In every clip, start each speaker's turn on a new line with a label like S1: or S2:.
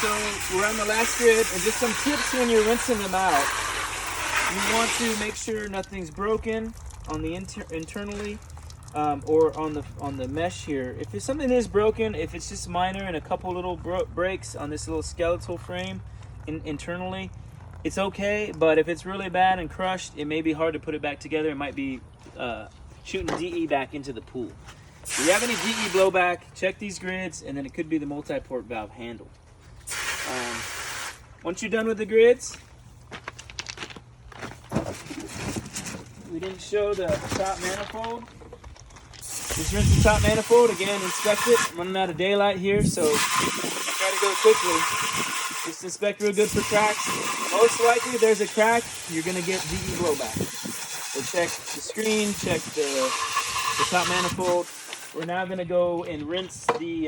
S1: so we're on the last grid, and just some tips when you're rinsing them out. You want to make sure nothing's broken on the internally, or on the mesh here. If something is broken, if it's just minor and a couple little breaks on this little skeletal frame internally, it's okay. But if it's really bad and crushed, it may be hard to put it back together. It might be shooting DE back into the pool. If you have any DE blowback, check these grids, and then it could be the multi-port valve handle. Once you're done with the grids, we didn't show the top manifold. Just rinse the top manifold again, inspect it. I'm running out of daylight here, so try to go quickly. Just inspect real good for cracks. Most likely, if there's a crack, you're gonna get DE blowback. So check the screen, check the top manifold. We're now gonna go and rinse the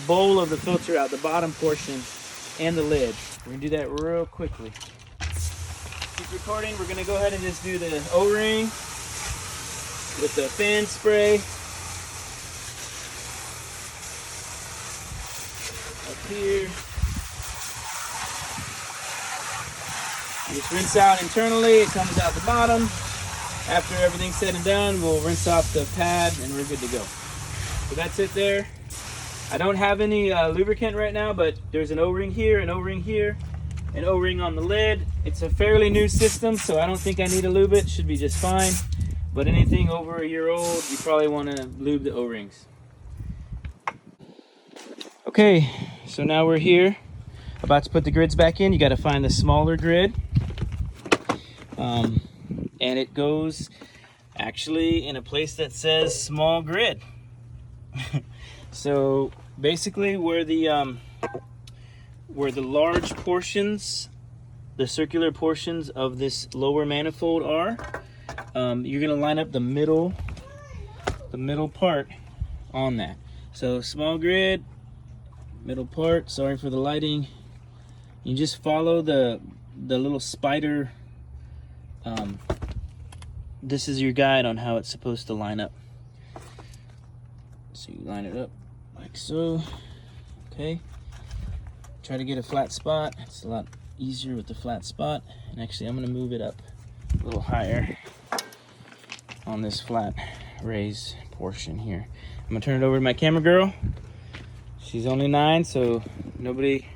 S1: bowl of the filter out, the bottom portion, and the lid. We're gonna do that real quickly. Keep recording. We're gonna go ahead and just do the O-ring with the fan spray up here. Just rinse out internally. It comes out the bottom. After everything's said and done, we'll rinse off the pad and we're good to go. So that's it there. I don't have any lubricant right now, but there's an O-ring here, an O-ring here, an O-ring on the lid. It's a fairly new system, so I don't think I need to lube it. Should be just fine. But anything over a year old, you probably want to lube the O-rings. Okay, so now we're here, about to put the grids back in. You got to find the smaller grid. And it goes actually in a place that says small grid. So basically where the large portions, the circular portions of this lower manifold are, you're gonna line up the middle part on that. So small grid, middle part, sorry for the lighting. You just follow the little spider. This is your guide on how it's supposed to line up. So you line it up like so. Okay. Try to get a flat spot. It's a lot easier with the flat spot. And actually, I'm going to move it up a little higher on this flat raised portion here. I'm going to turn it over to my camera girl. She's only 9, so nobody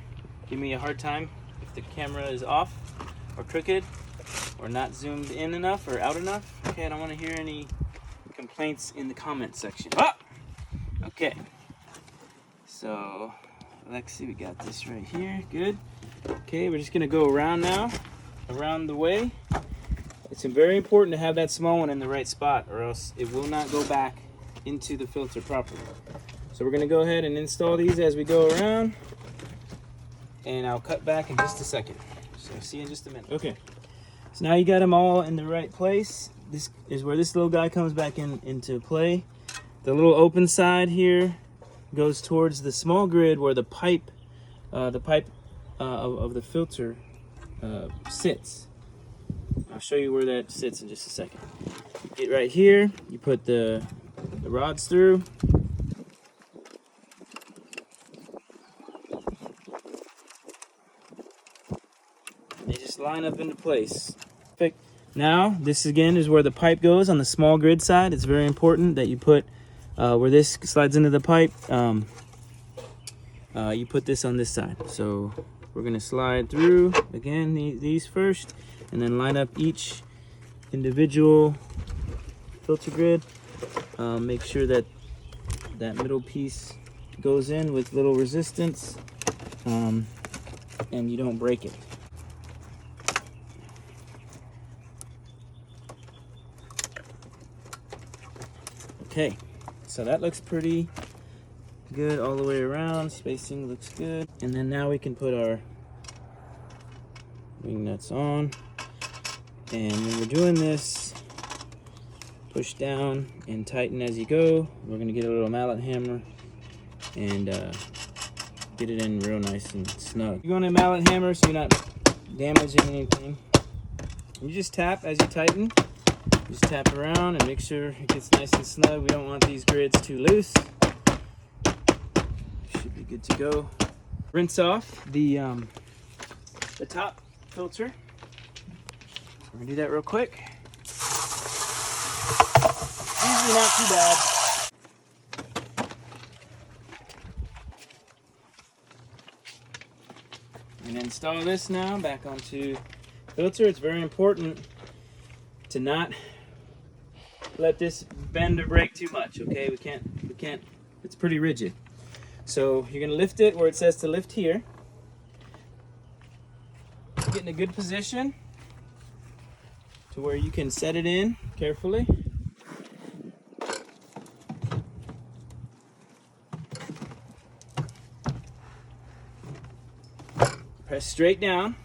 S1: give me a hard time if the camera is off or crooked or not zoomed in enough or out enough. Okay, I don't want to hear any complaints in the comment section. Ah! Okay. So, Lexi, we got this right here. Good. Okay, we're just going to go around now, around the way. It's very important to have that small one in the right spot, or else it will not go back into the filter properly. So we're going to go ahead and install these as we go around, and I'll cut back in just a second. So see you in just a minute. Okay. So now you got them all in the right place. This is where this little guy comes back into play. The little open side here goes towards the small grid where the pipe of the filter sits. I'll show you where that sits in just a second. You get right here, you put the rods through. They just line up into place. Perfect. Now, this again is where the pipe goes on the small grid side. It's very important that you put where this slides into the pipe. You put this on this side. So we're gonna slide through again these first, and then line up each individual filter grid. Make sure that that middle piece goes in with little resistance, and you don't break it. Okay, so that looks pretty good all the way around. Spacing looks good. And then now we can put our wing nuts on. And when we're doing this, push down and tighten as you go. We're gonna get a little mallet hammer and get it in real nice and snug. You're going to mallet hammer so you're not damaging anything. You just tap as you tighten. Just tap around and make sure it gets nice and snug. We don't want these grids too loose. Should be good to go. Rinse off the top filter. We're gonna do that real quick. Usually not too bad. And install this now back onto the filter. It's very important to not let this bend or break too much, okay? We can't, it's pretty rigid. So you're gonna lift it where it says to lift here. Get in a good position to where you can set it in carefully. Press straight down.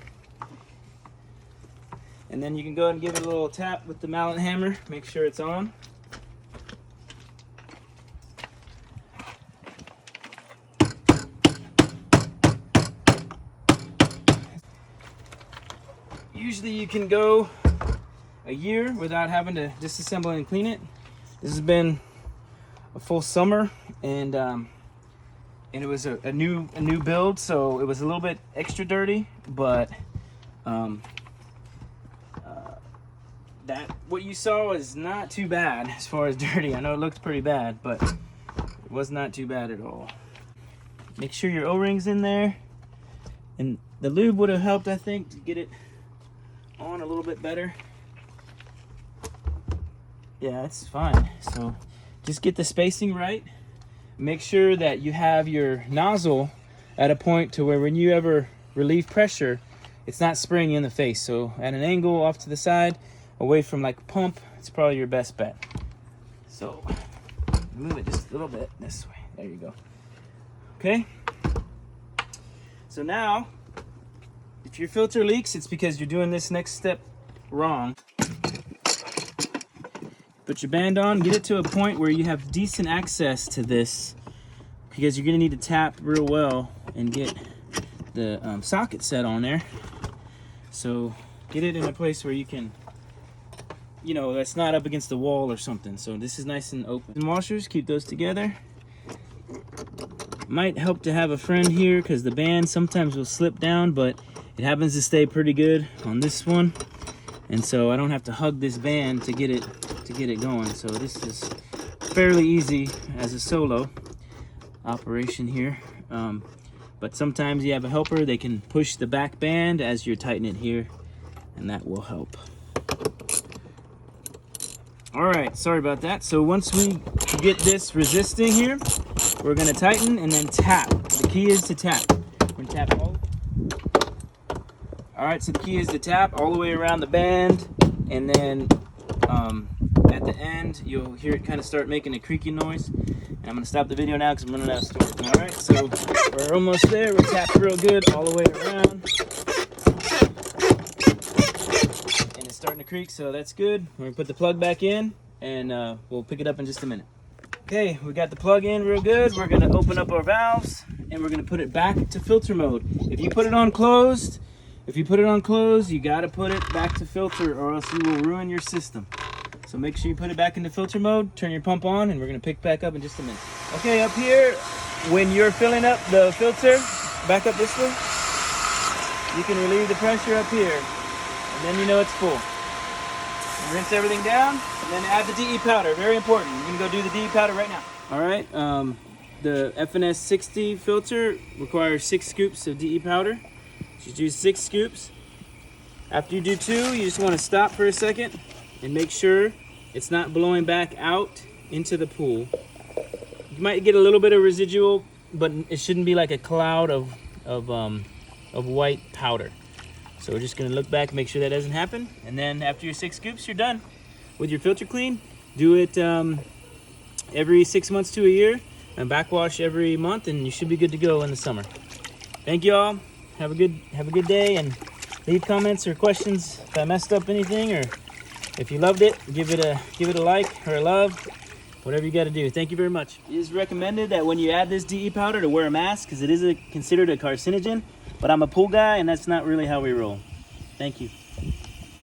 S1: And then you can go ahead and give it a little tap with the mallet hammer. Make sure it's on. Usually you can go a year without having to disassemble and clean it. This has been a full summer, and it was a new build, so it was a little bit extra dirty, but that what you saw is not too bad as far as dirty. I know it looked pretty bad, but it was not too bad at all. Make sure your O-ring's in there, and the lube would have helped, I think, to get it on a little bit better. Yeah, it's fine. So just get the spacing right. Make sure that you have your nozzle at a point to where when you ever relieve pressure, it's not spraying you in the face. So at an angle off to the side, away from like a pump, it's probably your best bet. So move it just a little bit this way. There you go. Okay. So now, if your filter leaks, it's because you're doing this next step wrong. Put your band on, get it to a point where you have decent access to this, because you're gonna need to tap real well and get the socket set on there. So get it in a place where you can, you know, that's not up against the wall or something. So this is nice and open. And washers, keep those together. Might help to have a friend here, because the band sometimes will slip down, but it happens to stay pretty good on this one. And so I don't have to hug this band to get it going. So this is fairly easy as a solo operation here. But sometimes you have a helper, they can push the back band as you're tightening it here, and that will help. All right, sorry about that. So once we get this resisting here, we're gonna tighten and then tap. The key is to tap. We're gonna tap all. All right, so the key is to tap all the way around the band, and then at the end, you'll hear it kind of start making a creaky noise. And I'm gonna stop the video now because I'm running out of storage. All right, so we're almost there. We're tapped real good all the way around. And it's starting to creak, so that's good. We're gonna put the plug back in, and we'll pick it up in just a minute. Okay, we got the plug in real good. We're gonna open up our valves, and we're gonna put it back to filter mode. If you put it on closed, you gotta put it back to filter, or else you will ruin your system. So make sure you put it back into filter mode, turn your pump on, and we're gonna pick back up in just a minute. Okay, up here, when you're filling up the filter, back up this way, you can relieve the pressure up here, and then you know it's full. Rinse everything down, and then add the DE powder, very important. You can go do the DE powder right now. All right, the FNS 60 filter requires 6 scoops of DE powder. Just use 6 scoops. After you do 2, you just wanna stop for a second and make sure it's not blowing back out into the pool. You might get a little bit of residual, but it shouldn't be like a cloud of white powder. So we're just gonna look back, make sure that doesn't happen. And then after your 6 scoops, you're done with your filter clean. Do it every 6 months to a year, and backwash every month, and you should be good to go in the summer. Thank you all. Have a good day, and leave comments or questions if I messed up anything, or if you loved it, give it a like or a love, whatever you got to do. Thank you very much. It is recommended that when you add this DE powder to wear a mask, because it is considered a carcinogen, but I'm a pool guy and that's not really how we roll. Thank you.